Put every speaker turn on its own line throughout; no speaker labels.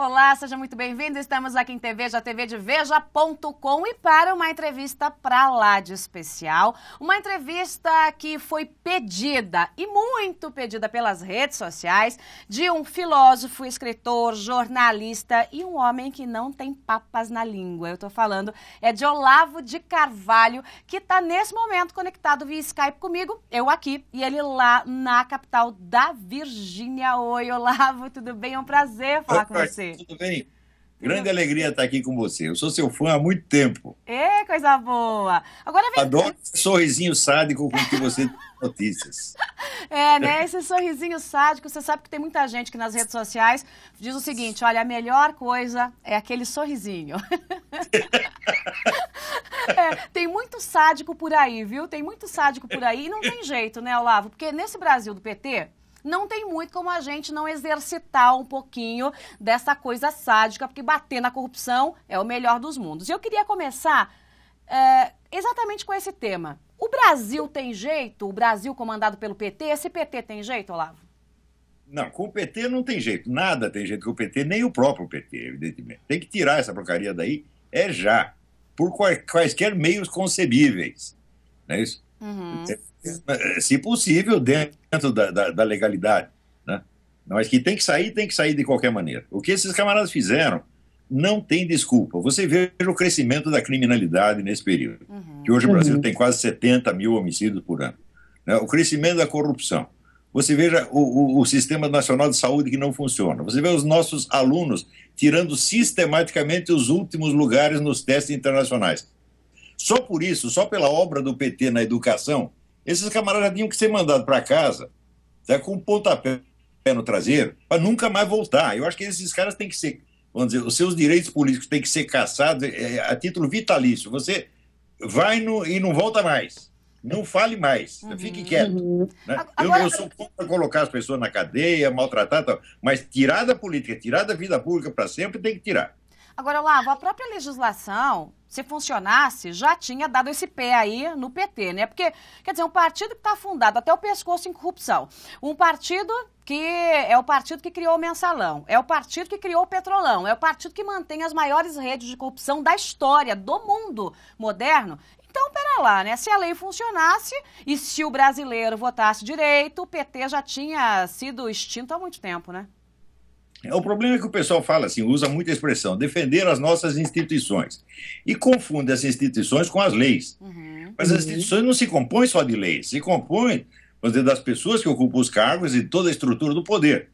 Olá, seja muito bem-vindo. Estamos aqui em Veja, TV de Veja.com e para uma entrevista pra lá de especial. Uma entrevista que foi pedida e muito pedida pelas redes sociais de um filósofo, escritor, jornalista e um homem que não tem papas na língua. Eu tô falando de Olavo de Carvalho, que está nesse momento conectado via Skype comigo, eu aqui e ele lá na capital da Virgínia. Oi, Olavo, tudo bem? É um prazer falar com você.
Tudo bem? Grande alegria estar aqui com você. Eu sou seu fã há muito tempo.
Coisa boa. Agora vem...
Adoro esse sorrisinho sádico com que você tem notícias.
Né? Esse sorrisinho sádico, você sabe que tem muita gente que nas redes sociais diz o seguinte, olha, a melhor coisa é aquele sorrisinho. Tem muito sádico por aí, viu? Tem muito sádico por aí e não tem jeito, né, Olavo? Porque nesse Brasil do PT... não tem muito como a gente não exercitar um pouquinho dessa coisa sádica, porque bater na corrupção é o melhor dos mundos. E eu queria começar exatamente com esse tema. O Brasil tem jeito? O Brasil comandado pelo PT? Esse PT tem jeito, Olavo?
Não, com o PT não tem jeito. Nada tem jeito com o PT, nem o próprio PT, evidentemente. Tem que tirar essa porcaria daí, já. Por quaisquer meios concebíveis. Não é isso?
Uhum.
Se possível, dentro da legalidade, né? Mas que tem que sair de qualquer maneira. O que esses camaradas fizeram não tem desculpa. Você vê o crescimento da criminalidade nesse período, que hoje o Brasil tem quase 70 mil homicídios por ano, né? O crescimento da corrupção. Você veja o Sistema Nacional de Saúde que não funciona. Você vê os nossos alunos tirando sistematicamente os últimos lugares nos testes internacionais. Só por isso, só pela obra do PT na educação, esses camaradas tinham que ser mandados para casa, com um pontapé no traseiro, para nunca mais voltar. Eu acho que esses caras têm que ser, vamos dizer, os seus direitos políticos têm que ser caçados a título vitalício. Você vai e não volta mais. Não fale mais. Fique quieto. Né? Eu sou contra colocar as pessoas na cadeia, maltratar, tal, mas tirar da política, tirar da vida pública para sempre, tem que tirar.
Agora, Olavo, a própria legislação, se funcionasse, já tinha dado esse pé aí no PT, né? Porque, quer dizer, um partido que está fundado até o pescoço em corrupção, um partido que é o partido que criou o Mensalão, é o partido que criou o Petrolão, é o partido que mantém as maiores redes de corrupção da história, do mundo moderno. Então, pera lá, né? Se a lei funcionasse e se o brasileiro votasse direito, o PT já tinha sido extinto há muito tempo, né?
O problema é que o pessoal fala assim, usa muita expressão, defender as nossas instituições. E confunde as instituições com as leis. Mas as instituições não se compõem só de leis, se compõem, vamos dizer, das pessoas que ocupam os cargos e toda a estrutura do poder.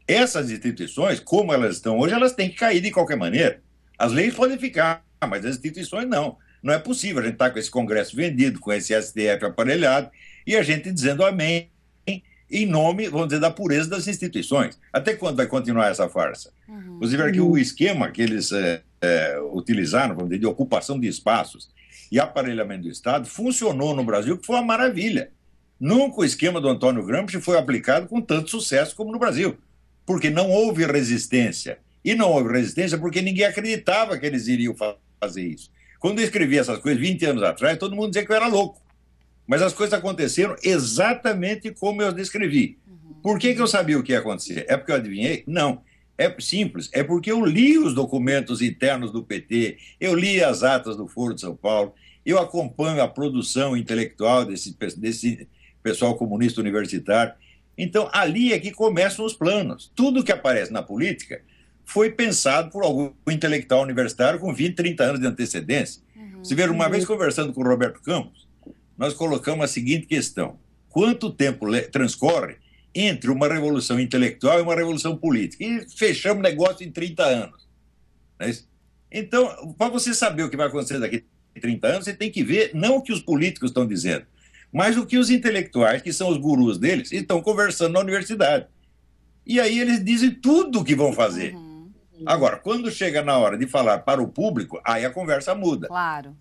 Essas instituições, como elas estão hoje, elas têm que cair de qualquer maneira. As leis podem ficar, mas as instituições não. Não é possível a gente estar com esse Congresso vendido, com esse STF aparelhado, e a gente dizendo amém, em nome, vamos dizer, da pureza das instituições. Até quando vai continuar essa farsa? Você vê que o esquema que eles utilizaram, vamos dizer, de ocupação de espaços e aparelhamento do Estado, funcionou no Brasil, que foi uma maravilha. Nunca o esquema do Antônio Gramsci foi aplicado com tanto sucesso como no Brasil, porque não houve resistência. E não houve resistência porque ninguém acreditava que eles iriam fazer isso. Quando eu escrevi essas coisas 20 anos atrás, todo mundo dizia que eu era louco. Mas as coisas aconteceram exatamente como eu descrevi. Por que eu sabia o que ia acontecer? É porque eu adivinhei? Não. É simples. É porque eu li os documentos internos do PT, eu li as atas do Foro de São Paulo, eu acompanho a produção intelectual desse pessoal comunista universitário. Então, ali é que começam os planos. Tudo que aparece na política foi pensado por algum intelectual universitário com 20, 30 anos de antecedência. Você vê, uma vez conversando com o Roberto Campos, nós colocamos a seguinte questão: quanto tempo transcorre entre uma revolução intelectual e uma revolução política? E fechamos o negócio em 30 anos. Não é isso? Então, para você saber o que vai acontecer daqui a 30 anos, você tem que ver não o que os políticos estão dizendo, mas o que os intelectuais, que são os gurus deles, estão conversando na universidade. E aí eles dizem tudo o que vão fazer. Agora, quando chega na hora de falar para o público, aí a conversa muda.
Claro.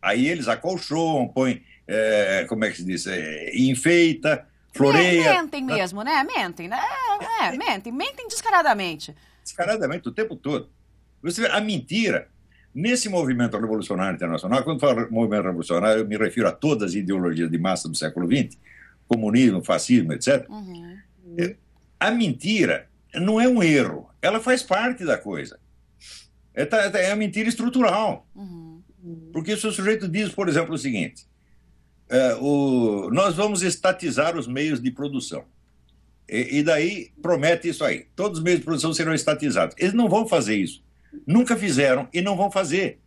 Aí eles acolchoam, põem, como é que se diz, enfeita, floreia.
Mentem mesmo, né? Mentem, né? Mentem descaradamente.
Descaradamente, o tempo todo. Você vê, a mentira, nesse movimento revolucionário internacional, quando falo movimento revolucionário, eu me refiro a todas as ideologias de massa do século XX, comunismo, fascismo, etc. A mentira não é um erro, ela faz parte da coisa. É uma mentira estrutural. Porque se o sujeito diz, por exemplo, o seguinte, nós vamos estatizar os meios de produção. E daí promete isso aí. Todos os meios de produção serão estatizados. Eles não vão fazer isso. Nunca fizeram e não vão fazer.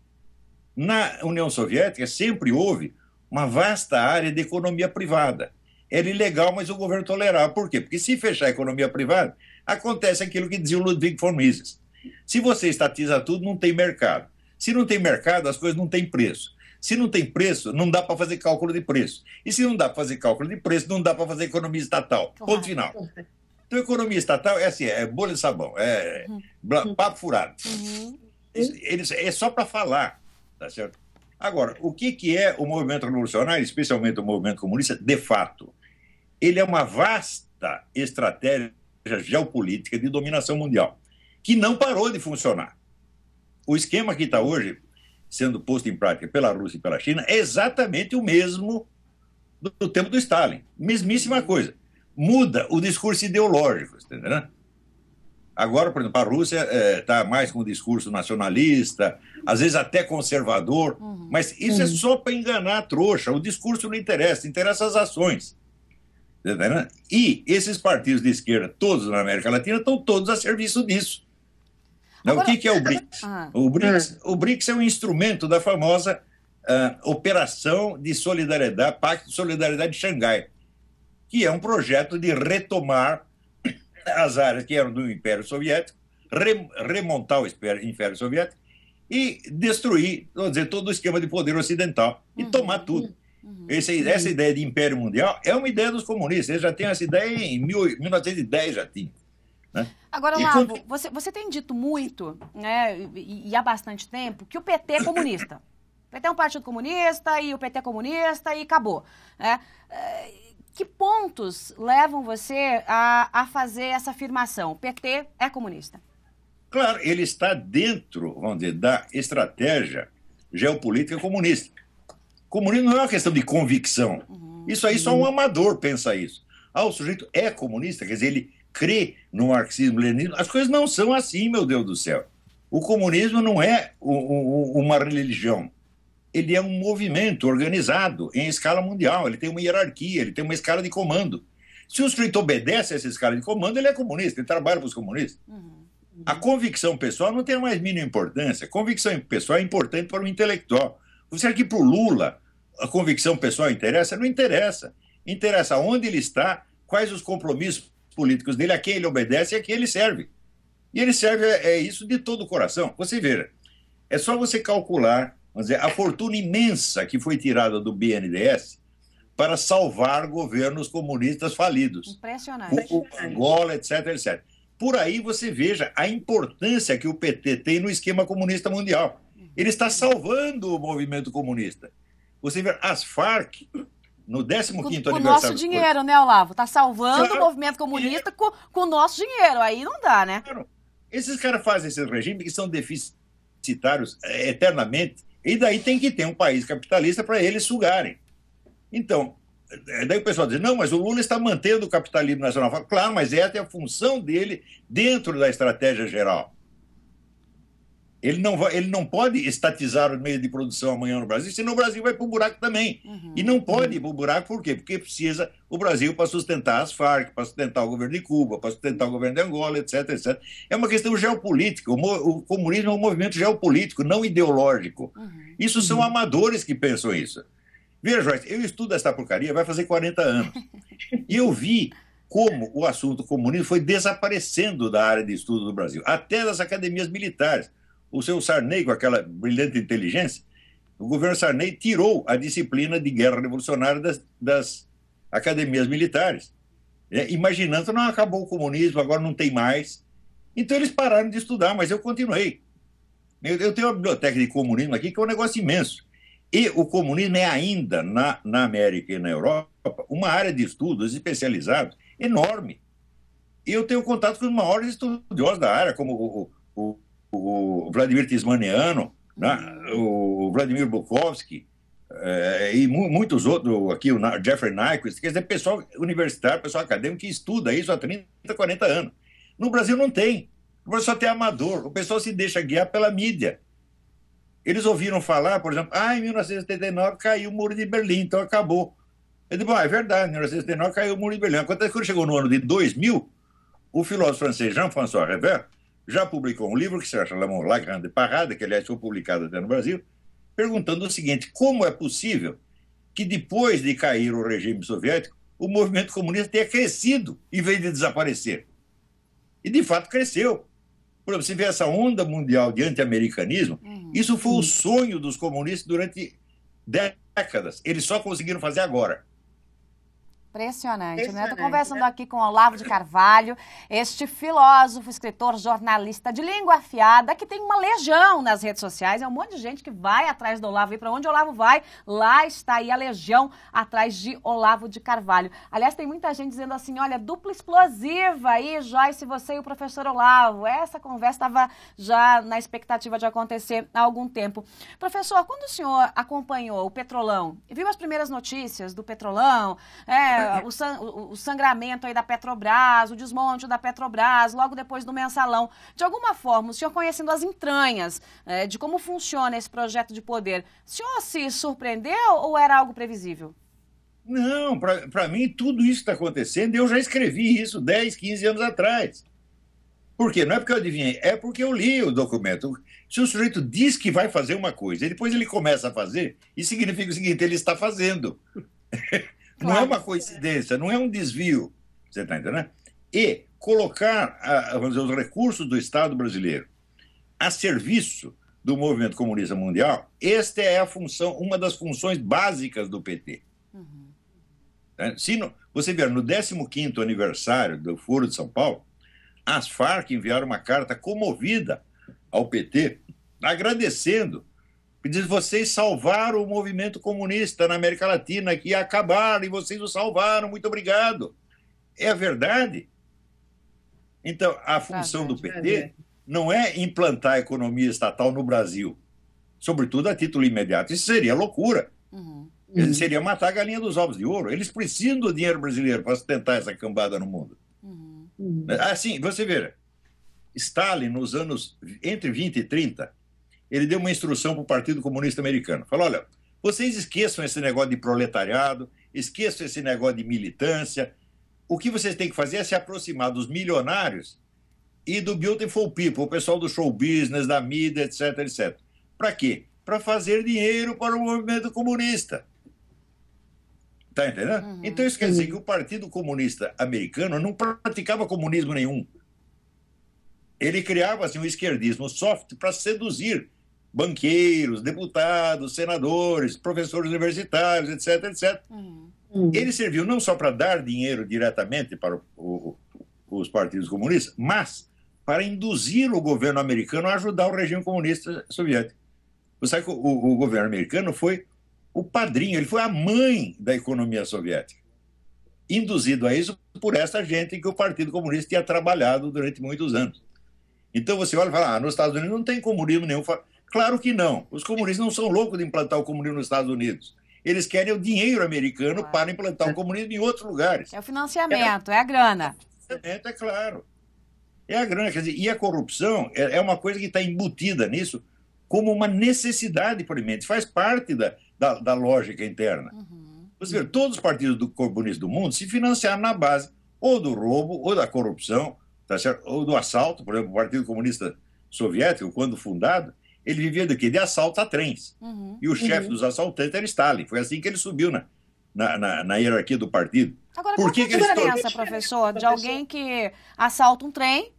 Na União Soviética sempre houve uma vasta área de economia privada. Era ilegal, mas o governo tolerava. Por quê? Porque se fechar a economia privada, acontece aquilo que dizia o Ludwig von Mises. Se você estatiza tudo, não tem mercado. Se não tem mercado, as coisas não têm preço. Se não tem preço, não dá para fazer cálculo de preço. E se não dá para fazer cálculo de preço, não dá para fazer economia estatal. Ponto final. Então, economia estatal é assim, é bolha de sabão, é papo furado. É só para falar, tá certo? Agora, o que é o movimento revolucionário, especialmente o movimento comunista, de fato? Ele é uma vasta estratégia geopolítica de dominação mundial, que não parou de funcionar. O esquema que está hoje sendo posto em prática pela Rússia e pela China é exatamente o mesmo do tempo do Stalin. Mesmíssima coisa. Muda o discurso ideológico, entendeu? Agora, por exemplo, a Rússia está mais com o discurso nacionalista, às vezes até conservador, mas isso é só para enganar a trouxa. O discurso não interessa, interessa as ações. Entendeu? E esses partidos de esquerda, todos na América Latina, estão todos a serviço disso. Agora, o que é o BRICS? O BRICS é um instrumento da famosa Operação de Solidariedade, Pacto de Solidariedade de Xangai, que é um projeto de retomar as áreas que eram do Império Soviético, remontar o Império Soviético e destruir, vamos dizer, todo o esquema de poder ocidental e tomar tudo. Essa ideia de Império Mundial é uma ideia dos comunistas. Eles já têm essa ideia em 1910, já tinham. Né?
Agora, Olavo, você tem dito muito, né, e há bastante tempo, que o PT é comunista. O PT é um partido comunista e o PT é comunista e acabou. Né? Que pontos levam você a fazer essa afirmação? O PT é comunista.
Claro, ele está dentro, vamos dizer, da estratégia geopolítica comunista. Comunismo não é uma questão de convicção. Isso aí só um amador pensa isso. O sujeito é comunista, quer dizer, ele crê no marxismo-leninismo. As coisas não são assim, meu Deus do céu. O comunismo não é uma religião. Ele é um movimento organizado em escala mundial. Ele tem uma hierarquia, ele tem uma escala de comando. Se o sujeito obedece a essa escala de comando, ele é comunista, ele trabalha para os comunistas. A convicção pessoal não tem a mais mínima importância. A convicção pessoal é importante para o intelectual. Você acha que para o Lula a convicção pessoal interessa? Não interessa. Interessa onde ele está, quais os compromissos políticos dele, a quem ele obedece e a quem ele serve. E ele serve isso de todo o coração. Você veja, é só você calcular, vamos dizer, a fortuna imensa que foi tirada do BNDES para salvar governos comunistas falidos.
Impressionante.
O Angola, etc, etc. Por aí você veja a importância que o PT tem no esquema comunista mundial. Ele está salvando o movimento comunista. Você vê as Farc, no 15º aniversário...
Com o nosso dinheiro, né, Olavo? Está salvando o movimento comunista com o nosso dinheiro. Aí não dá, né?
Claro. Esses caras fazem esses regimes que são deficitários eternamente, e daí tem que ter um país capitalista para eles sugarem. Então, daí o pessoal diz, não, mas o Lula está mantendo o capitalismo nacional. Claro, mas essa é a função dele dentro da estratégia geral. Ele não pode estatizar o meio de produção amanhã no Brasil, senão o Brasil vai para o buraco também. E não pode ir para o buraco por quê? Porque precisa o Brasil para sustentar as Farc, para sustentar o governo de Cuba, para sustentar o governo de Angola, etc, etc. É uma questão geopolítica. O comunismo é um movimento geopolítico, não ideológico. Isso são amadores que pensam isso. Veja, Joyce, eu estudo essa porcaria, vai fazer 40 anos. E eu vi como o assunto comunismo foi desaparecendo da área de estudo do Brasil, até das academias militares. O seu Sarney, com aquela brilhante inteligência, o governo Sarney tirou a disciplina de guerra revolucionária das academias militares, imaginando que não acabou o comunismo, agora não tem mais. Então eles pararam de estudar, mas eu continuei. Eu tenho uma biblioteca de comunismo aqui que é um negócio imenso. E o comunismo é ainda, na América e na Europa, uma área de estudos especializados enorme. E eu tenho contato com os maiores estudiosos da área, como o Vladimir Tismaniano, né? O Vladimir Bukovsky, e muitos outros, aqui o Jeffrey Nyquist, quer dizer, pessoal universitário, pessoal acadêmico que estuda isso há 30, 40 anos. No Brasil não tem. No Brasil só tem amador. O pessoal se deixa guiar pela mídia. Eles ouviram falar, por exemplo, em 1979 caiu o Muro de Berlim, então acabou. Eu digo, é verdade, em 1979 caiu o Muro de Berlim. Acontece que quando chegou no ano de 2000, o filósofo francês Jean-François Revert já publicou um livro que se chama La Grande Parade, que aliás foi publicado até no Brasil, perguntando o seguinte: como é possível que depois de cair o regime soviético, o movimento comunista tenha crescido em vez de desaparecer? E de fato cresceu. Por exemplo, você vê essa onda mundial de anti-americanismo, isso foi o sonho dos comunistas durante décadas. Eles só conseguiram fazer agora.
Impressionante, né? Estou conversando aqui com Olavo de Carvalho, este filósofo, escritor, jornalista de língua afiada, que tem uma legião nas redes sociais. É um monte de gente que vai atrás do Olavo. E para onde o Olavo vai, lá está aí a legião atrás de Olavo de Carvalho. Aliás, tem muita gente dizendo assim, olha, dupla explosiva aí, Joyce, você e o professor Olavo. Essa conversa estava já na expectativa de acontecer há algum tempo. Professor, quando o senhor acompanhou o Petrolão e viu as primeiras notícias do Petrolão, o sangramento aí da Petrobras, o desmonte da Petrobras, logo depois do mensalão. De alguma forma, o senhor conhecendo as entranhas de como funciona esse projeto de poder, o senhor se surpreendeu ou era algo previsível?
Não, para mim tudo isso está acontecendo e eu já escrevi isso 10, 15 anos atrás. Por quê? Não é porque eu adivinhei, é porque eu li o documento. Se o sujeito diz que vai fazer uma coisa e depois ele começa a fazer, isso significa o seguinte: ele está fazendo. Não é uma coincidência, não é um desvio, você está entendendo? E colocar vamos dizer, os recursos do Estado brasileiro a serviço do movimento comunista mundial, esta é a função, uma das funções básicas do PT. Se você ver, no 15º aniversário do Foro de São Paulo, as Farc enviaram uma carta comovida ao PT, agradecendo. Diz, vocês salvaram o movimento comunista na América Latina, que ia acabar, e vocês o salvaram, muito obrigado. É a verdade. Então, a função do PT não é implantar a economia estatal no Brasil, sobretudo a título imediato. Isso seria loucura. Seria matar a galinha dos ovos de ouro. Eles precisam do dinheiro brasileiro para sustentar essa cambada no mundo. Assim, você vê, Stalin, nos anos entre 20 e 30, ele deu uma instrução para o Partido Comunista Americano. Falou, olha, vocês esqueçam esse negócio de proletariado, esqueçam esse negócio de militância. O que vocês têm que fazer é se aproximar dos milionários e do beautiful people, o pessoal do show business, da mídia, etc, etc. Para quê? Para fazer dinheiro para o movimento comunista. Está entendendo? Então isso quer dizer que o Partido Comunista Americano não praticava comunismo nenhum. Ele criava assim, um esquerdismo soft para seduzir banqueiros, deputados, senadores, professores universitários, etc, etc. Ele serviu não só para dar dinheiro diretamente para os partidos comunistas, mas para induzir o governo americano a ajudar o regime comunista soviético. Você sabe que o governo americano foi o padrinho, ele foi a mãe da economia soviética, induzido a isso por essa gente que o Partido Comunista tinha trabalhado durante muitos anos. Então você olha e fala, nos Estados Unidos não tem comunismo nenhum. Claro que não. Os comunistas não são loucos de implantar o comunismo nos Estados Unidos. Eles querem o dinheiro americano para implantar o comunismo em outros lugares.
É o financiamento, é a grana.
O financiamento, é claro. É a grana. Quer dizer, e a corrupção é uma coisa que está embutida nisso como uma necessidade premente. Faz parte da lógica interna. Você vê, todos os partidos comunistas do mundo se financiaram na base ou do roubo, ou da corrupção, tá certo? Ou do assalto. Por exemplo, o Partido Comunista Soviético, quando fundado, ele vivia do quê? De assalto a trens. E o chefe dos assaltantes era Stalin. Foi assim que ele subiu na hierarquia do partido.
Agora, qual que é a diferença, professor, de alguém que assalta um trem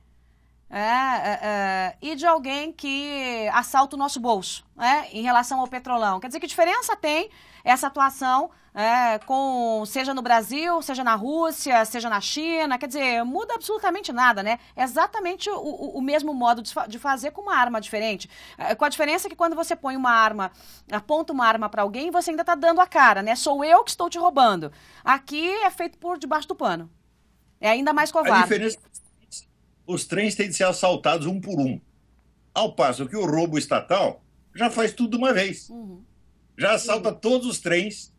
e de alguém que assalta o nosso bolso em relação ao Petrolão? Quer dizer, que diferença tem essa atuação seja no Brasil, seja na Rússia, seja na China? Quer dizer, muda absolutamente nada, né? É exatamente o mesmo modo de fazer com uma arma diferente. Com a diferença que quando você põe uma arma, aponta uma arma para alguém, você ainda está dando a cara, né? Sou eu que estou te roubando. Aqui é feito por debaixo do pano. É ainda mais covarde.
A diferença é que os trens têm de ser assaltados um por um. Ao passo que o roubo estatal já faz tudo de uma vez. Já assalta todos os trens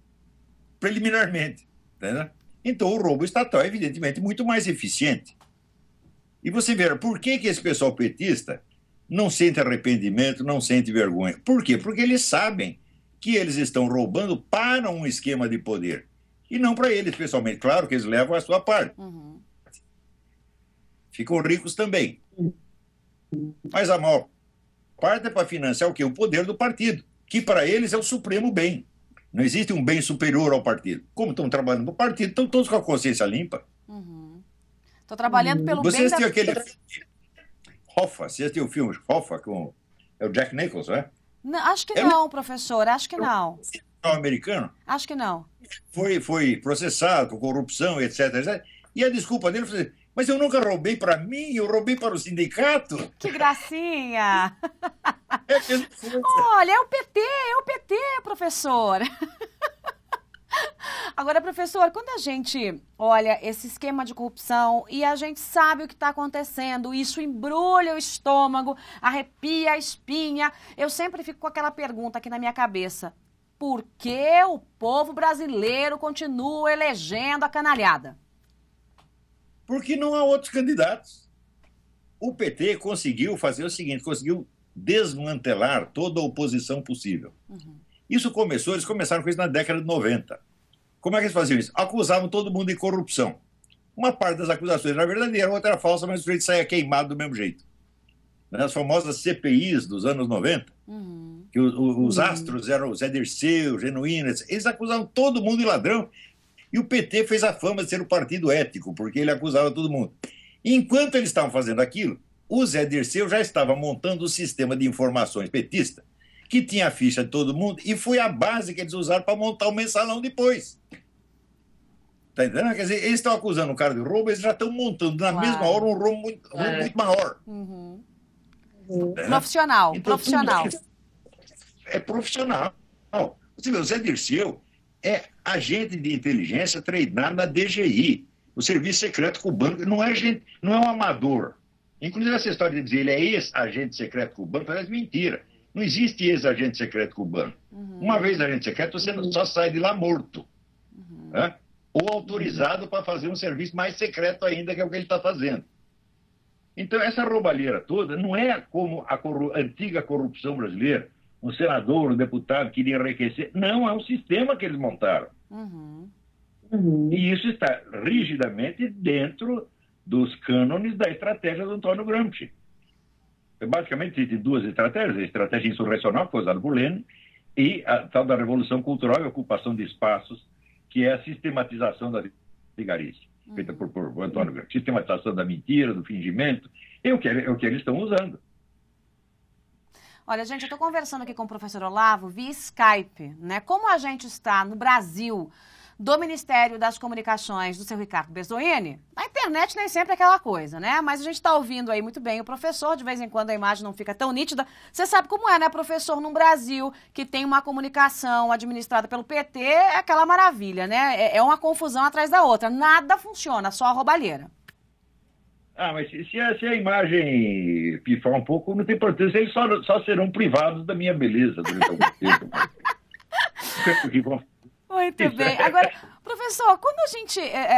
preliminarmente. Entendeu? Então o roubo estatal é evidentemente muito mais eficiente. E você vê, por que esse pessoal petista não sente arrependimento, não sente vergonha? Por quê? Porque eles sabem que eles estão roubando para um esquema de poder. E não para eles, pessoalmente. Claro que eles levam a sua parte.
Uhum.
Ficam ricos também. Mas a maior parte é para financiar o quê? O poder do partido, que para eles é o supremo bem. Não existe um bem superior ao partido. Como estão trabalhando para o partido, estão todos com a consciência limpa.
Estou trabalhando pelo
Você
bem da...
assistiu aquele filme Hoffa? Você assistiu o filme Hoffa com é o Jack Nicholson, é?
Não, acho que não, professor, acho que não.
É um americano.
Acho que não.
Foi processado por corrupção, etc, etc. E a desculpa dele foi: mas eu nunca roubei para mim, eu roubei para o sindicato.
Que gracinha!
É,
Olha, é o PT, professor. Agora, professor, quando a gente olha esse esquema de corrupção e a gente sabe o que está acontecendo, isso embrulha o estômago, arrepia a espinha, eu sempre fico com aquela pergunta aqui na minha cabeça: por que o povo brasileiro continua elegendo a canalhada?
Porque não há outros candidatos. O PT conseguiu fazer o seguinte, conseguiu desmantelar toda a oposição possível. Isso começou, eles começaram com isso na década de 90. Como é que eles faziam isso? Acusavam todo mundo de corrupção. Uma parte das acusações era verdadeira, outra era falsa, mas o sujeito saía queimado do mesmo jeito. As famosas CPIs dos anos 90, que os astros eram o Zé Dirceu, Genuíno, eles acusavam todo mundo de ladrão. E o PT fez a fama de ser o partido ético, porque ele acusava todo mundo. E enquanto eles estavam fazendo aquilo, o Zé Dirceu já estava montando o sistema de informações petista, que tinha a ficha de todo mundo, e foi a base que eles usaram para montar o mensalão depois. Tá entendendo? Quer dizer, eles estão acusando o cara de roubo, eles já estão montando na mesma hora um roubo muito maior.
Profissional,
então,
profissional.
É profissional. Você vê, o Zé Dirceu é agente de inteligência treinado na DGI, o Serviço Secreto Cubano. Não é um amador. Inclusive, essa história de dizer ele é ex-agente secreto cubano parece mentira. Não existe ex-agente secreto cubano. Uma vez agente secreto, você só sai de lá morto. Né? Ou autorizado para fazer um serviço mais secreto ainda, que é o que ele está fazendo. Então, essa roubalheira toda não é como a antiga corrupção brasileira, um senador, um deputado queria enriquecer. Não, é um sistema que eles montaram. E isso está rigidamente dentro dos cânones da estratégia do Antônio Gramsci. Basicamente, existem duas estratégias: a estratégia insurrecional, que foi usada por Lenin, e a tal da revolução cultural e ocupação de espaços, que é a sistematização da vigarice, feita por Antônio Gramsci. Sistematização da mentira, do fingimento, é o que eles estão usando.
Olha, gente, eu estou conversando aqui com o professor Olavo via Skype, né? Como a gente está no Brasil, do Ministério das Comunicações, do seu Ricardo Bezzoini, na internet nem sempre é aquela coisa, né? Mas a gente está ouvindo aí muito bem o professor, de vez em quando a imagem não fica tão nítida. Você sabe como é, né, professor? Num Brasil que tem uma comunicação administrada pelo PT, é aquela maravilha, né? É uma confusão atrás da outra. Nada funciona, só a roubalheira.
Mas se a imagem pifar um pouco, não tem importância. Eles só serão privados da minha beleza durante algum tempo.
Muito bem. Agora, professor, quando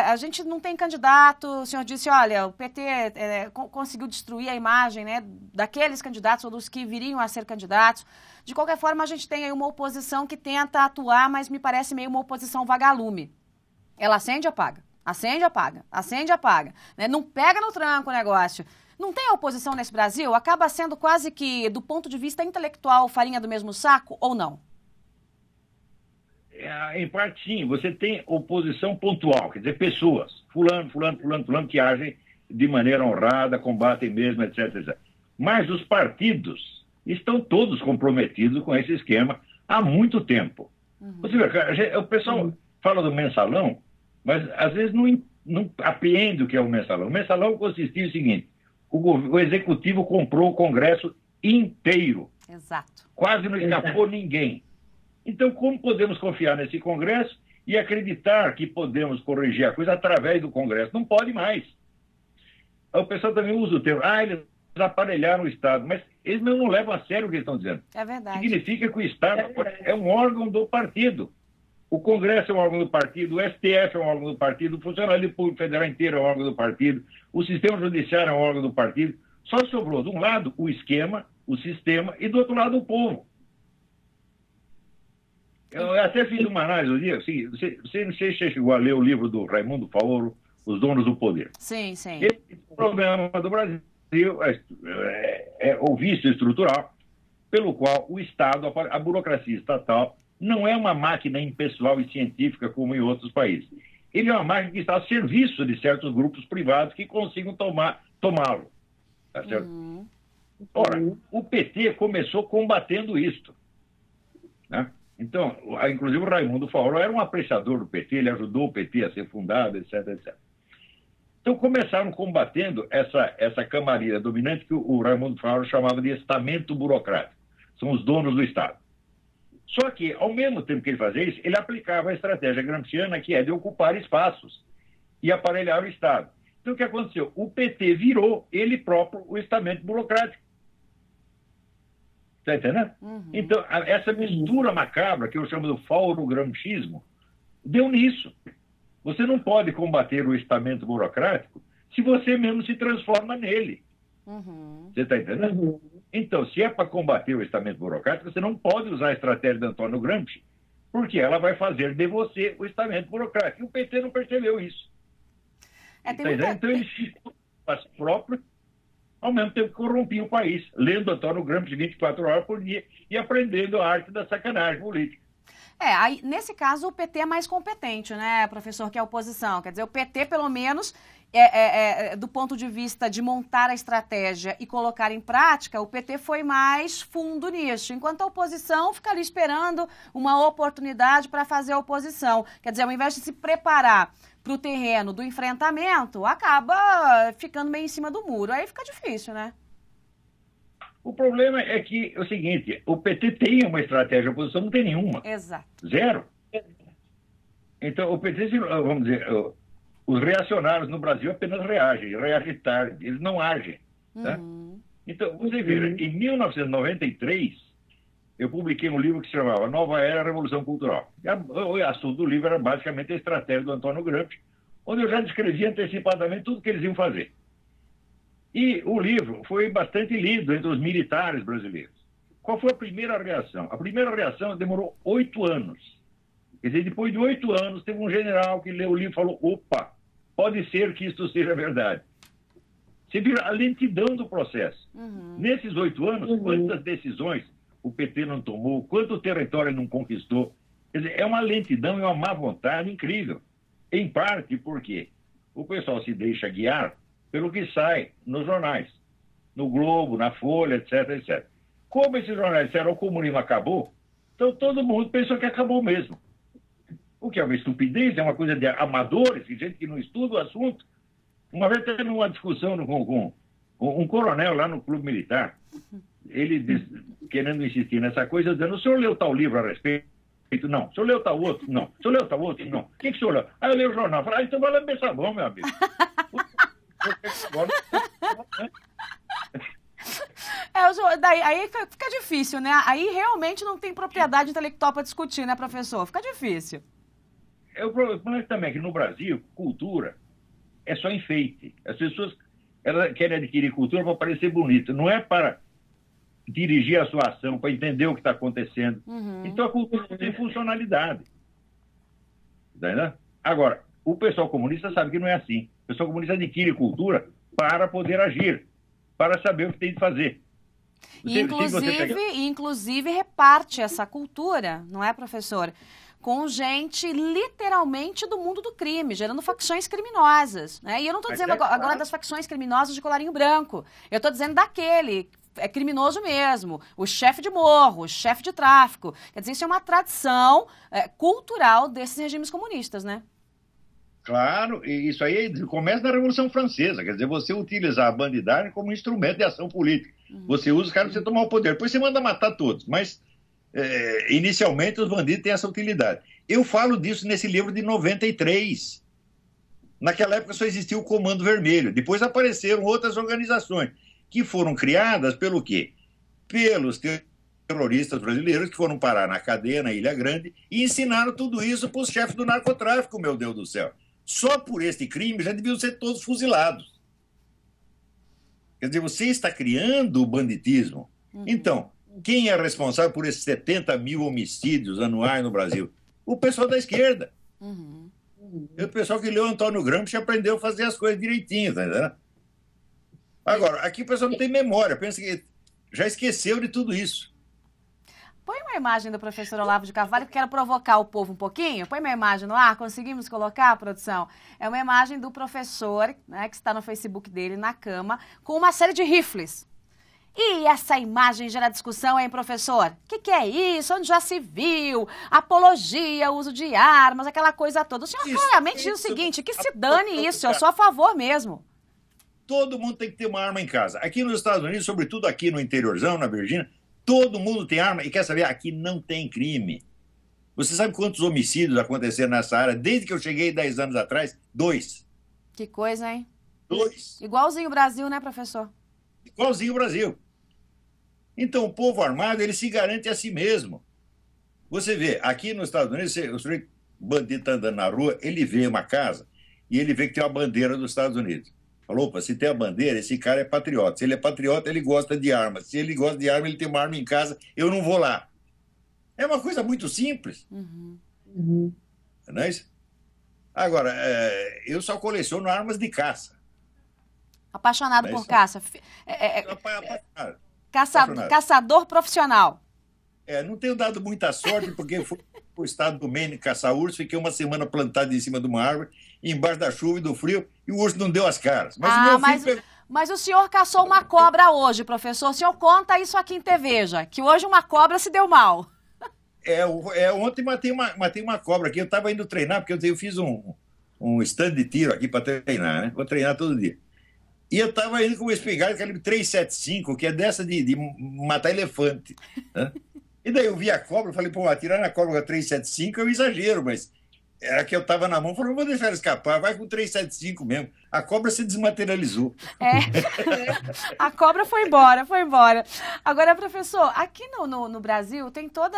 a gente não tem candidato, o senhor disse, olha, o PT conseguiu destruir a imagem, né, daqueles candidatos ou dos que viriam a ser candidatos. De qualquer forma, a gente tem aí uma oposição que tenta atuar, mas me parece meio uma oposição vagalume. Ela acende e apaga. Acende e apaga, acende e apaga. Né? Não pega no tranco o negócio. Não tem oposição nesse Brasil? Acaba sendo quase que, do ponto de vista intelectual, farinha do mesmo saco ou não?
Em parte, sim. Você tem oposição pontual, quer dizer, pessoas, fulano, que agem de maneira honrada, combatem mesmo, etc, etc. Mas os partidos estão todos comprometidos com esse esquema há muito tempo. Você vê, o pessoal fala do mensalão, mas às vezes não apreende o que é o mensalão. O mensalão consistia no seguinte: o executivo comprou o Congresso inteiro.
Exato.
Quase não escapou ninguém. Então, como podemos confiar nesse Congresso e acreditar que podemos corrigir a coisa através do Congresso? Não pode mais. O pessoal também usa o termo, eles aparelharam o Estado, mas eles não levam a sério o que eles estão dizendo.
É verdade.
Significa que o Estado é um órgão do partido. O Congresso é um órgão do partido, o STF é um órgão do partido, o Funcionário Público Federal inteiro é um órgão do partido, o Sistema Judiciário é um órgão do partido. Só sobrou, de um lado, o esquema, o sistema, e do outro lado, o povo. Eu até fiz uma análise no dia, assim, não sei se você chegou a ler o livro do Raimundo Faoro, Os Donos do Poder.
Sim, sim.
O problema do Brasil é o vício estrutural, pelo qual o Estado, a burocracia estatal, não é uma máquina impessoal e científica como em outros países. Ele é uma máquina que está a serviço de certos grupos privados que consigam tomá-lo. Tá certo? Ora, o PT começou combatendo isto. Né? Então, inclusive o Raimundo Faoro era um apreciador do PT, ele ajudou o PT a ser fundado, etc, etc. Então, começaram combatendo essa camarilha dominante que o Raimundo Faoro chamava de estamento burocrático. São os donos do Estado. Só que, ao mesmo tempo que ele fazia isso, ele aplicava a estratégia gramsciana, que é de ocupar espaços e aparelhar o Estado. Então, o que aconteceu? O PT virou, ele próprio, o estamento burocrático. Está entendendo? Então, essa mistura macabra, que eu chamo de fauro-gramscismo, deu nisso. Você não pode combater o estamento burocrático se você mesmo se transforma nele. Você está entendendo? Então, se é para combater o estamento burocrático, você não pode usar a estratégia de Antônio Gramsci, porque ela vai fazer de você o estamento burocrático. E o PT não percebeu isso. Então, ele ficou a si próprio, ao mesmo tempo que corrompia o país, lendo Antônio Gramsci 24 horas por dia e aprendendo a arte da sacanagem política.
Aí, nesse caso, o PT é mais competente, né, professor, que a oposição. Quer dizer, o PT, pelo menos, do ponto de vista de montar a estratégia e colocar em prática, o PT foi mais fundo nisso, enquanto a oposição fica ali esperando uma oportunidade para fazer a oposição. Quer dizer, ao invés de se preparar para o terreno do enfrentamento, acaba ficando meio em cima do muro. Aí fica difícil, né?
O problema é que é o seguinte, o PT tem uma estratégia, a oposição não tem nenhuma.
Exato.
Zero. Então, o PT, vamos dizer, os reacionários no Brasil apenas reagem tarde, eles não agem. Tá? Então, você veja, em 1993, eu publiquei um livro que se chamava Nova Era, Revolução Cultural. O assunto do livro era basicamente a estratégia do Antônio Gramsci, onde eu já descrevia antecipadamente tudo que eles iam fazer. E o livro foi bastante lido entre os militares brasileiros. Qual foi a primeira reação? A primeira reação demorou 8 anos. Quer dizer, depois de 8 anos, teve um general que leu o livro e falou, opa, pode ser que isto seja verdade. Você viu a lentidão do processo. Nesses 8 anos, quantas decisões o PT não tomou, quanto território não conquistou. Quer dizer, é uma lentidão e uma má vontade incrível. Em parte porque o pessoal se deixa guiar pelo que sai nos jornais, no Globo, na Folha, etc, etc. Como esses jornais disseram, o comunismo acabou, então todo mundo pensou que acabou mesmo. O que é uma estupidez, é uma coisa de amadores, de gente que não estuda o assunto. Uma vez teve uma discussão com um coronel lá no Clube Militar, ele querendo insistir nessa coisa, dizendo, o senhor leu tal livro a respeito? Não. O senhor leu tal outro? Não. O senhor leu tal outro? Não. O que o senhor leu? Aí eu leio o jornal. Falei, então vai lamber sabão, meu amigo.
Aí fica difícil, né? Aí realmente não tem propriedade intelectual para discutir, né, professor? Fica difícil.
O problema também é que no Brasil, cultura é só enfeite. As pessoas elas querem adquirir cultura para parecer bonito. Não é para dirigir a sua ação, para entender o que está acontecendo. Então a cultura não tem funcionalidade. Tá? Agora, o pessoal comunista sabe que não é assim. O pessoal comunista adquire cultura para poder agir, para saber o que tem de fazer.
Inclusive reparte essa cultura, não é, professor? Com gente literalmente do mundo do crime, gerando facções criminosas. Né? E eu não estou dizendo agora das facções criminosas de colarinho branco. Eu estou dizendo daquele, é criminoso mesmo, o chefe de morro, o chefe de tráfico. Quer dizer, isso é uma tradição cultural desses regimes comunistas, né?
Claro, e isso aí começa na Revolução Francesa, quer dizer, você utilizar a bandidagem como instrumento de ação política. Você usa os caras para você tomar o poder, depois você manda matar todos, mas inicialmente os bandidos têm essa utilidade. Eu falo disso nesse livro de 93. Naquela época só existia o Comando Vermelho, depois apareceram outras organizações que foram criadas pelo quê? Pelos terroristas brasileiros que foram parar na cadeia, na Ilha Grande, e ensinaram tudo isso para os chefes do narcotráfico, meu Deus do céu. Só por este crime já deviam ser todos fuzilados. Quer dizer, você está criando o banditismo. Então, quem é responsável por esses 70 mil homicídios anuais no Brasil? O pessoal da esquerda. O pessoal que leu Antônio Gramsci aprendeu a fazer as coisas direitinho, tá entendendo? Agora, aqui o pessoal não tem memória, pensa que já esqueceu de tudo isso.
Põe uma imagem do professor Olavo de Carvalho, que quero provocar o povo um pouquinho. Põe uma imagem no ar, conseguimos colocar, produção? É uma imagem do professor, né, que está no Facebook dele, na cama, com uma série de rifles. E essa imagem gera discussão, hein, professor? O que é isso? Onde já se viu? Apologia, uso de armas, aquela coisa toda. O senhor claramente diz o seguinte, que se dane isso, eu sou a favor mesmo.
Todo mundo tem que ter uma arma em casa. Aqui nos Estados Unidos, sobretudo aqui no interiorzão, na Virgínia, todo mundo tem arma. E quer saber? Aqui não tem crime. Você sabe quantos homicídios aconteceram nessa área? Desde que eu cheguei 10 anos atrás, 2.
Que coisa, hein?
2.
Igualzinho o Brasil, né, professor?
Igualzinho o Brasil. Então, o povo armado, ele se garante a si mesmo. Você vê, aqui nos Estados Unidos, o bandido está andando na rua, ele vê uma casa e ele vê que tem uma bandeira dos Estados Unidos. Falou, opa, se tem a bandeira, esse cara é patriota. Se ele é patriota, ele gosta de armas. Se ele gosta de arma, ele tem uma arma em casa, eu não vou lá. É uma coisa muito simples. Não é isso? Agora, eu só coleciono armas de caça.
Apaixonado por caça.
Apaixonado.
Caçador profissional.
Não tenho dado muita sorte, porque eu fui para o estado do Maine caçar urso, fiquei uma semana plantado em cima de uma árvore, embaixo da chuva e do frio, e o urso não deu as caras.
Mas o senhor caçou uma cobra hoje, professor. O senhor conta isso aqui em TVja, que hoje uma cobra se deu mal.
Ontem matei uma cobra aqui. Eu estava indo treinar, porque eu fiz um stand de tiro aqui para treinar, né? Vou treinar todo dia. E eu estava indo com uma espingarda calibre 375, que é dessa de matar elefante. Né? E daí eu vi a cobra, falei, pô, atirar na cobra com a 375 é um exagero, mas era que eu estava na mão, falei, não vou deixar ela escapar, vai com 375 mesmo. A cobra se desmaterializou.
A cobra foi embora, foi embora. Agora, professor, aqui no Brasil tem todo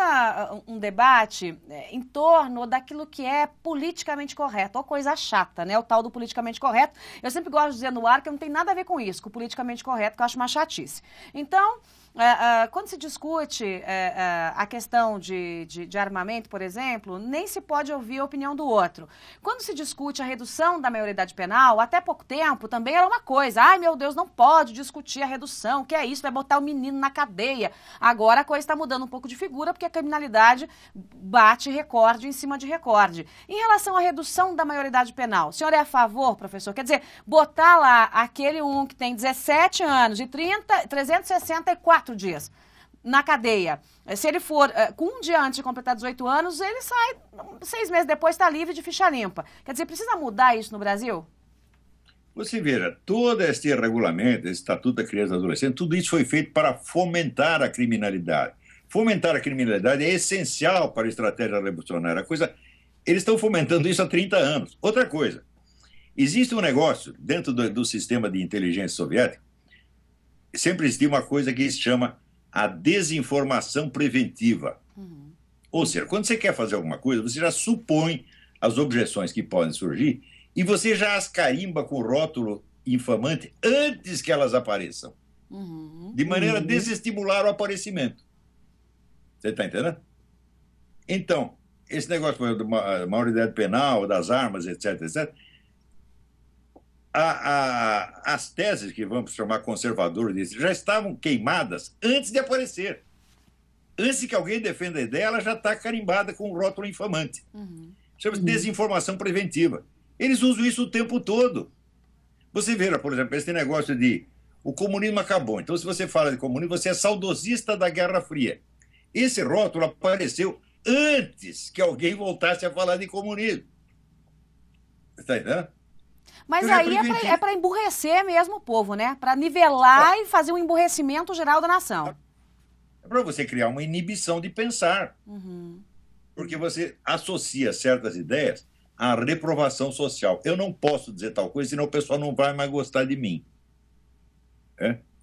um debate em torno daquilo que é politicamente correto, ou coisa chata, né? O tal do politicamente correto. Eu sempre gosto de dizer no ar que não tem nada a ver com isso, com o politicamente correto, que eu acho uma chatice. Então, quando se discute a questão de armamento, por exemplo, nem se pode ouvir a opinião do outro. Quando se discute a redução da maioridade penal, até pouco tempo também era uma coisa. Ai, meu Deus, não pode discutir a redução. O que é isso? Vai botar o menino na cadeia. Agora a coisa está mudando um pouco de figura, porque a criminalidade bate recorde em cima de recorde. Em relação à redução da maioridade penal, o senhor é a favor, professor? Quer dizer, botar lá aquele que tem 17 anos e 364 dias na cadeia. Se ele for com um dia antes de completar 18 anos, ele sai, 6 meses depois está livre de ficha limpa. Quer dizer, precisa mudar isso no Brasil?
Você veja, todo este regulamento, esse Estatuto da Criança e do Adolescente, tudo isso foi feito para fomentar a criminalidade. Fomentar a criminalidade é essencial para a estratégia revolucionária. Eles estão fomentando isso há 30 anos. Outra coisa, existe um negócio dentro do sistema de inteligência soviético, sempre existiu uma coisa que se chama a desinformação preventiva. Ou seja, quando você quer fazer alguma coisa, você já supõe as objeções que podem surgir e você já as carimba com rótulo infamante antes que elas apareçam. De maneira a desestimular o aparecimento. Você está entendendo? Então, esse negócio da maioridade penal, das armas, etc., etc., as teses que vamos chamar conservadoras já estavam queimadas antes de aparecer. Antes que alguém defenda a ideia, ela já está carimbada com um rótulo infamante. Chama-se desinformação preventiva. Eles usam isso o tempo todo. Você vê, por exemplo, esse negócio de o comunismo acabou. Então, se você fala de comunismo, você é saudosista da Guerra Fria. Esse rótulo apareceu antes que alguém voltasse a falar de comunismo. Está entendendo?
Mas aí é para emburrecer mesmo o povo, né? Para nivelar e fazer um emburrecimento geral da nação.
É para você criar uma inibição de pensar. Porque você associa certas ideias à reprovação social. Eu não posso dizer tal coisa, senão o pessoal não vai mais gostar de mim.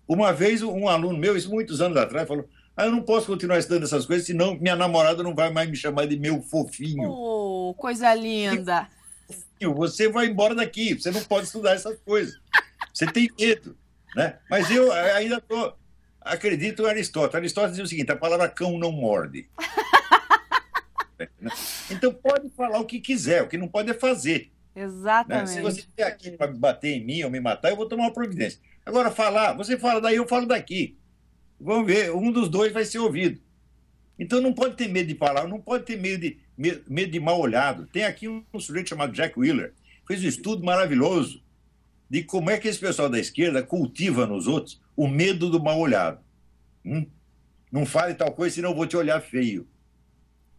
Uma vez um aluno meu, isso muitos anos atrás, falou, Aí eu não posso continuar estudando essas coisas, senão minha namorada não vai mais me chamar de meu fofinho.
Oh, coisa linda.
Você vai embora daqui, você não pode estudar essas coisas. Você tem medo, né? Mas eu ainda acredito em Aristóteles. Aristóteles diz o seguinte: a palavra cão não morde. Então pode falar o que quiser, o que não pode é fazer.
Exatamente.
Né? Se você vier aqui para bater em mim ou me matar, eu vou tomar uma providência. Agora, você fala daí, eu falo daqui. Vamos ver, um dos dois vai ser ouvido. Então não pode ter medo de falar, não pode ter medo de mal olhado. Tem aqui um sujeito chamado Jack Wheeler, fez um estudo maravilhoso de como é que esse pessoal da esquerda cultiva nos outros o medo do mal olhado. Não fale tal coisa, senão eu vou te olhar feio.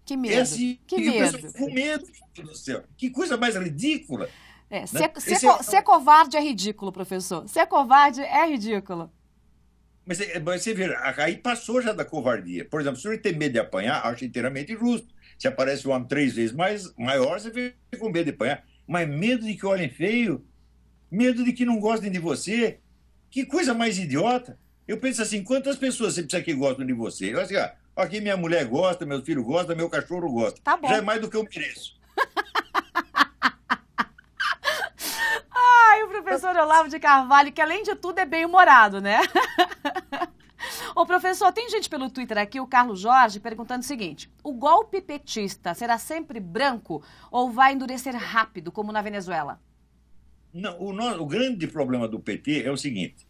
Que medo.
Assim,
que medo.
Com medo, meu Deus do céu. Que coisa mais ridícula.
Né? Ser covarde é ridículo, professor. Ser covarde é ridículo.
Mas você vê, aí passou já da covardia. Por exemplo, se o senhor tem medo de apanhar, acho inteiramente justo. Se aparece um homem 3 vezes maior, você fica com medo de apanhar. Mas medo de que olhem feio, medo de que não gostem de você, que coisa mais idiota. Eu penso assim, quantas pessoas você precisa que gostam de você? Eu assim, aqui minha mulher gosta, meu filho gosta, meu cachorro gosta.
Tá bom.
Já é mais do que eu mereço.
Ai, o professor Olavo de Carvalho, que além de tudo é bem-humorado, né? Ô, professor, tem gente pelo Twitter aqui, o Carlos Jorge, perguntando o seguinte: o golpe petista será sempre branco ou vai endurecer rápido, como na Venezuela?
Não, o grande problema do PT é o seguinte: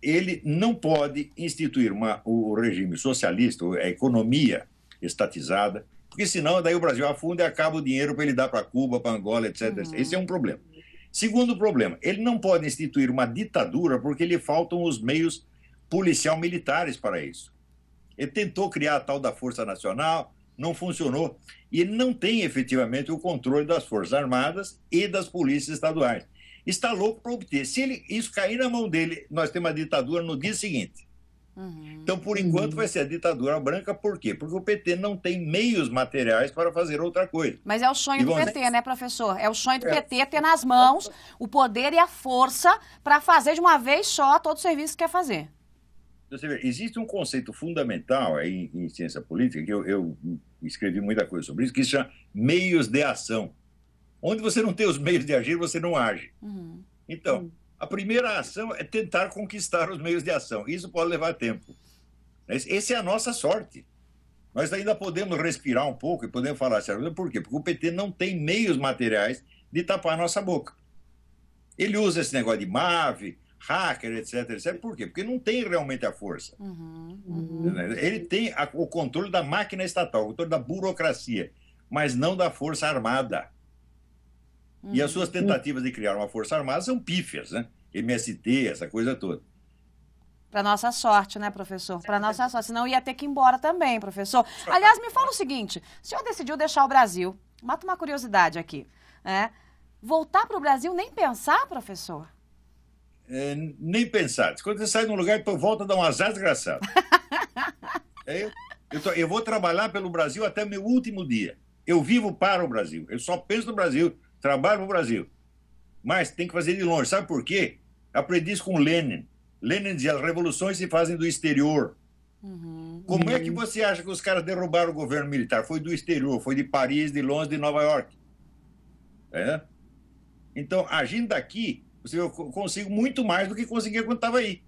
ele não pode instituir o regime socialista, a economia estatizada, porque senão daí o Brasil afunda e acaba o dinheiro para ele dar para Cuba, para Angola, etc. Esse é um problema. Segundo problema, ele não pode instituir uma ditadura porque lhe faltam os meios policial-militares para isso. Ele tentou criar a tal da Força Nacional, não funcionou, e ele não tem efetivamente o controle das Forças Armadas e das polícias estaduais. Está louco para obter. Se isso cair na mão dele, nós temos uma ditadura no dia seguinte. Então, por enquanto, vai ser a ditadura branca. Por quê? Porque o PT não tem meios materiais para fazer outra coisa.
Mas é o sonho do PT, né, professor? É o sonho do PT ter nas mãos o poder e a força para fazer de uma vez só todo o serviço que quer fazer.
Você vê, existe um conceito fundamental aí em ciência política, que eu escrevi muita coisa sobre isso, que se chama meios de ação. Onde você não tem os meios de agir, você não age. Então, a primeira ação é tentar conquistar os meios de ação. Isso pode levar tempo. Essa é a nossa sorte. Nós ainda podemos respirar um pouco e podemos falar assim, por quê? Porque o PT não tem meios materiais de tapar a nossa boca. Ele usa esse negócio de MAV, hacker, etc. Por quê? Porque não tem realmente a força. Ele tem o controle da máquina estatal, o controle da burocracia, mas não da força armada. E as suas tentativas de criar uma força armada são pífias, né? MST, essa coisa toda.
Para nossa sorte, né, professor? Para nossa sorte. Senão ia ter que ir embora também, professor. Aliás, me fala o seguinte: o senhor decidiu deixar o Brasil. Mata uma curiosidade aqui. Voltar para o Brasil nem pensar, professor?
Nem pensar. Quando você sai de um lugar, volta a dar um azar desgraçado. Eu vou trabalhar pelo Brasil até meu último dia. Eu vivo para o Brasil. Eu só penso no Brasil. Trabalho no Brasil. Mas tem que fazer de longe. Sabe por quê? Aprendi isso com Lenin. Lenin dizia: as revoluções se fazem do exterior. Como é que você acha que os caras derrubaram o governo militar? Foi do exterior, foi de Paris, de Londres, de Nova York. Então, agindo daqui, eu consigo muito mais do que conseguia quando estava aí.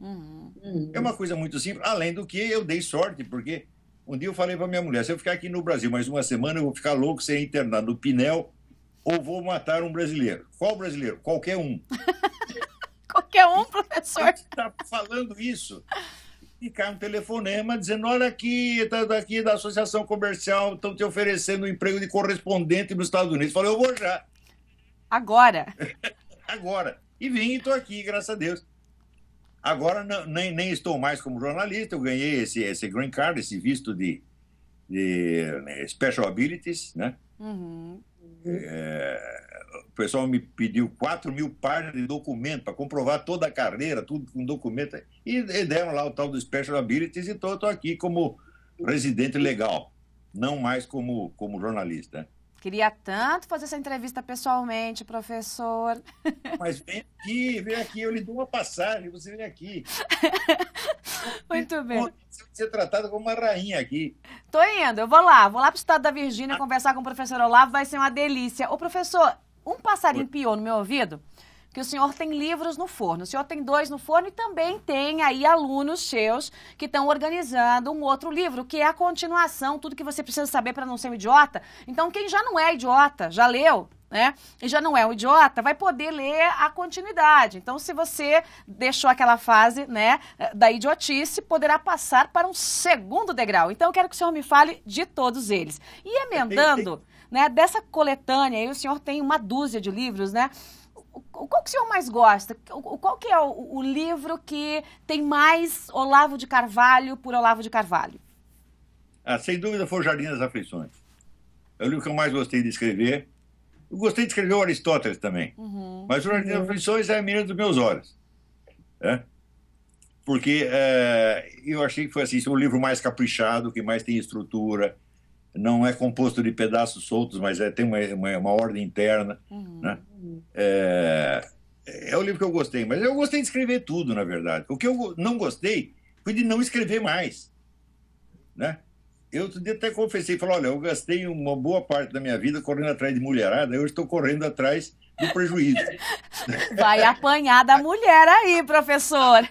É uma coisa muito simples, além do que eu dei sorte, porque um dia eu falei para minha mulher: se eu ficar aqui no Brasil mais uma semana, eu vou ficar louco, ser internado no Pinel, ou vou matar um brasileiro. Qual brasileiro? Qualquer um.
Qualquer um, professor.
Você está falando isso. E cai um telefonema dizendo: olha aqui, daqui da Associação Comercial, estão te oferecendo um emprego de correspondente nos Estados Unidos. Eu falei: eu vou já.
Agora?
Agora. E vim e estou aqui, graças a Deus. Agora nem estou mais como jornalista, eu ganhei esse green card, esse visto de special abilities, né? O pessoal me pediu 4.000 páginas de documento para comprovar toda a carreira, tudo com documento. E deram lá o tal do Special Abilities e estou aqui como residente legal, não mais como jornalista.
Queria tanto fazer essa entrevista pessoalmente, professor.
Mas vem aqui, eu lhe dou uma passagem, você vem aqui.
Muito bem.
Você vai ser tratada como uma rainha aqui.
Tô indo, eu vou lá pro estado da Virgínia conversar com o professor Olavo, vai ser uma delícia. Ô, professor, um passarinho piou no meu ouvido que o senhor tem livros no forno. O senhor tem 2 no forno e também tem aí alunos seus que estão organizando um outro livro, que é a continuação, tudo que você precisa saber para não ser um idiota. Então, quem já não é idiota, já leu, né? E já não é um idiota, vai poder ler a continuidade. Então, se você deixou aquela fase, né, da idiotice, poderá passar para um segundo degrau. Então, eu quero que o senhor me fale de todos eles. E emendando, né, dessa coletânea, aí o senhor tem uma dúzia de livros, né? Qual que o senhor mais gosta? Qual que é o livro que tem mais Olavo de Carvalho por Olavo de Carvalho?
Sem dúvida foi o Jardim das Aflições. É o livro que eu mais gostei de escrever. Eu gostei de escrever o Aristóteles também. Mas o Jardim das Aflições é a menina dos meus olhos. Porque eu achei que foi assim, o livro mais caprichado, que mais tem estrutura, não é composto de pedaços soltos, mas tem uma ordem interna. Né? É o livro que eu gostei, mas eu gostei de escrever tudo, na verdade. O que eu não gostei foi de não escrever mais. Né? Eu outro dia até confessei, falei, olha, eu gastei uma boa parte da minha vida correndo atrás de mulherada, eu estou correndo atrás do prejuízo.
Vai apanhar da mulher aí, professor.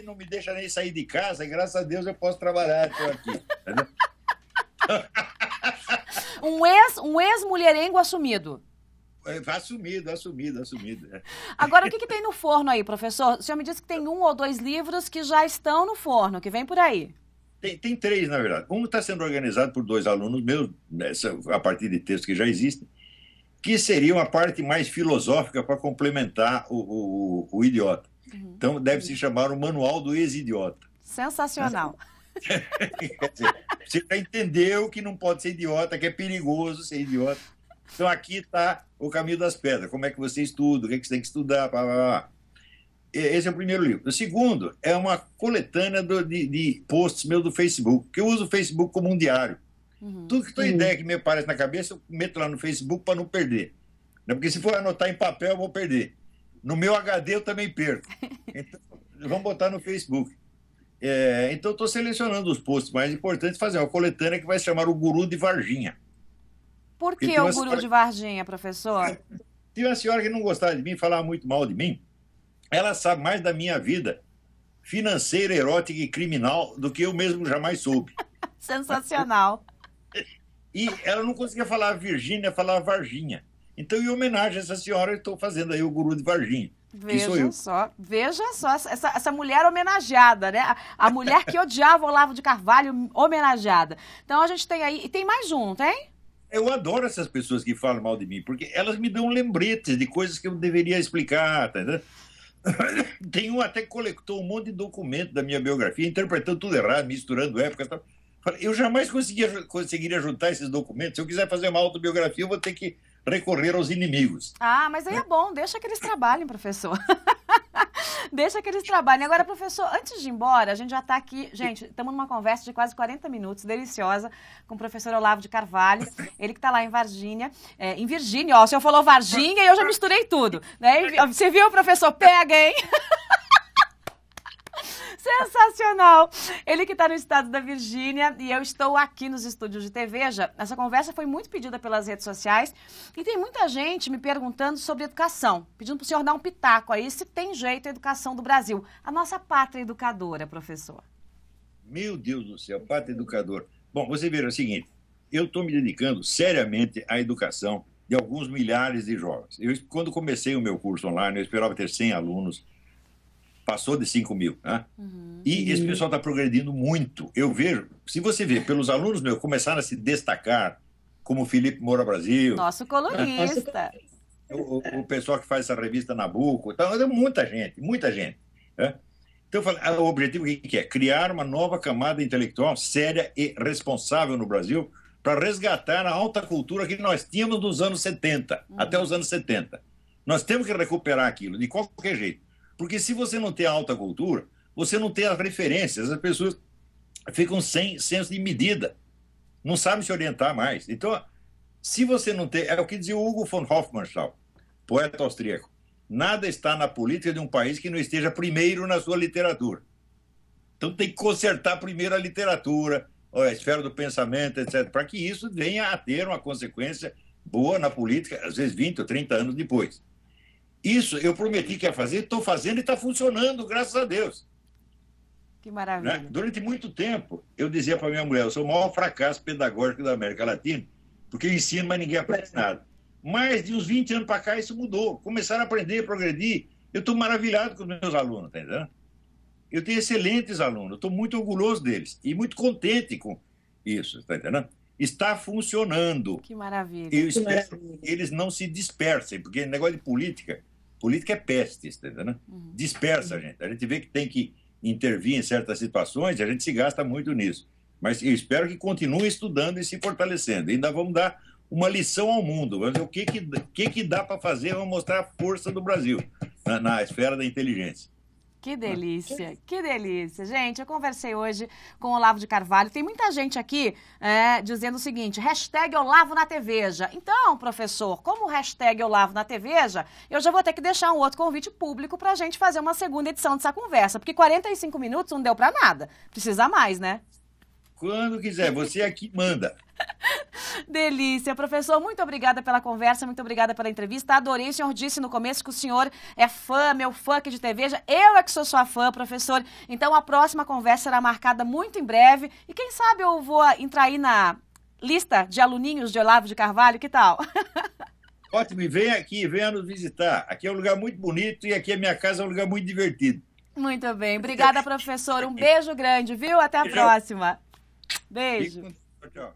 Não me deixa nem sair de casa, e graças a Deus eu posso trabalhar, estou aqui.
Um ex-mulherengo assumido.
Assumido.
Agora, o que tem no forno aí, professor? O senhor me disse que tem 1 ou 2 livros que já estão no forno, que vem por aí.
Tem 3, na verdade. Um está sendo organizado por 2 alunos meus, a partir de textos que já existem, que seria uma parte mais filosófica para complementar o idiota. Então, deve se chamar o Manual do Ex-Idiota.
Sensacional.
Quer dizer, você já entendeu que não pode ser idiota, que é perigoso ser idiota. Então, aqui está o caminho das pedras. Como é que você estuda, o que você tem que estudar, blá, blá, blá. Esse é o primeiro livro. O segundo é uma coletânea de posts meus do Facebook, que eu uso o Facebook como um diário. Tudo que tem ideia que me aparece na cabeça, eu meto lá no Facebook para não perder. Porque se for anotar em papel, eu vou perder. No meu HD eu também perco. Então, vamos botar no Facebook. Então, estou selecionando os posts mais importantes e fazer uma coletânea que vai se chamar o Guru de Varginha.
Por que o Guru de Varginha, professor?
Tem uma senhora que não gostava de mim, falava muito mal de mim. Ela sabe mais da minha vida financeira, erótica e criminal do que eu mesmo jamais soube.
Sensacional.
E ela não conseguia falar Virgínia, falava Varginha. Então, em homenagem a essa senhora, eu estou fazendo aí o Guru de Varginha.
Veja só, essa mulher homenageada, né? A mulher que odiava Olavo de Carvalho, homenageada. Então, a gente tem aí, e tem mais um, tem?
Eu adoro essas pessoas que falam mal de mim, porque elas me dão lembretes de coisas que eu deveria explicar, tá entendendo? Tem um até que coletou um monte de documento da minha biografia, interpretando tudo errado, misturando épocas e tal. Eu jamais conseguiria juntar esses documentos. Se eu quiser fazer uma autobiografia, eu vou ter que recorrer aos inimigos.
Mas aí é bom, deixa que eles trabalhem, professor. Deixa que eles trabalhem. Agora, professor, antes de ir embora, a gente já está aqui, gente, estamos numa conversa de quase 40 minutos, deliciosa, com o professor Olavo de Carvalho, ele que está lá em Varginha, em Virgínia, ó, o senhor falou Varginha e eu já misturei tudo, né? Você viu, professor? Pega, hein? Sensacional! Ele que está no estado da Virgínia e eu estou aqui nos estúdios de TV. Veja, essa conversa foi muito pedida pelas redes sociais e tem muita gente me perguntando sobre educação, pedindo para o senhor dar um pitaco aí se tem jeito a educação do Brasil. A nossa pátria educadora, professor.
Meu Deus do céu, pátria educadora. Bom, você vê o seguinte, eu estou me dedicando seriamente à educação de alguns milhares de jovens. Quando comecei o meu curso online, eu esperava ter 100 alunos, passou de 5 mil, né? E esse pessoal está progredindo muito. Eu vejo, se você ver, pelos alunos meus começaram a se destacar, como o Felipe Moura Brasil.
Nosso colunista.
O pessoal que faz essa revista Nabucco, então, muita gente. Né? Então, o objetivo que é? Criar uma nova camada intelectual séria e responsável no Brasil para resgatar a alta cultura que nós tínhamos nos anos 70, até os anos 70. Nós temos que recuperar aquilo, de qualquer jeito. Porque se você não tem alta cultura, você não tem as referências, as pessoas ficam sem senso de medida, não sabem se orientar mais. Então, se você não tem... É o que dizia o Hugo von Hofmannsthal, poeta austríaco. Nada está na política de um país que não esteja primeiro na sua literatura. Então tem que consertar primeiro a literatura, a esfera do pensamento, etc., para que isso venha a ter uma consequência boa na política, às vezes 20 ou 30 anos depois. Isso eu prometi que ia fazer, estou fazendo e está funcionando, graças a Deus.
Que maravilha.
Né? Durante muito tempo, eu dizia para minha mulher, eu sou o maior fracasso pedagógico da América Latina, porque eu ensino, mas ninguém aprende nada. Mas de uns 20 anos para cá isso mudou. Começaram a aprender, a progredir. Eu estou maravilhado com os meus alunos, tá entendendo? Eu tenho excelentes alunos, estou muito orgulhoso deles e muito contente com isso, tá entendendo? Está funcionando.
Que maravilha.
Eu espero que eles não se dispersem, porque negócio de política é peste, tá entendendo? Dispersa a gente. A gente vê que tem que intervir em certas situações e a gente se gasta muito nisso. Mas eu espero que continue estudando e se fortalecendo. Ainda vamos dar uma lição ao mundo. Vamos ver o que dá para fazer, vamos mostrar a força do Brasil na esfera da inteligência.
Que delícia, que delícia. Gente, eu conversei hoje com o Olavo de Carvalho. Tem muita gente aqui dizendo o seguinte, hashtag Olavo na TVja. Então, professor, como o hashtag Olavo na TVja, eu já vou ter que deixar um outro convite público para a gente fazer uma segunda edição dessa conversa, porque 45 minutos não deu para nada. Precisa mais, né?
Quando quiser, você aqui manda.
Delícia. Professor, muito obrigada pela conversa, muito obrigada pela entrevista. Adorei, o senhor disse no começo que o senhor é fã, meu fã aqui de TVja. Eu é que sou sua fã, professor. Então a próxima conversa será marcada muito em breve. E quem sabe eu vou entrar aí na lista de aluninhos de Olavo de Carvalho, que tal?
Ótimo, e vem aqui, venha nos visitar. Aqui é um lugar muito bonito e aqui a minha casa é um lugar muito divertido.
Muito bem. Obrigada, professor. Um beijo grande, viu? Até a próxima. Beijo.
Tchau.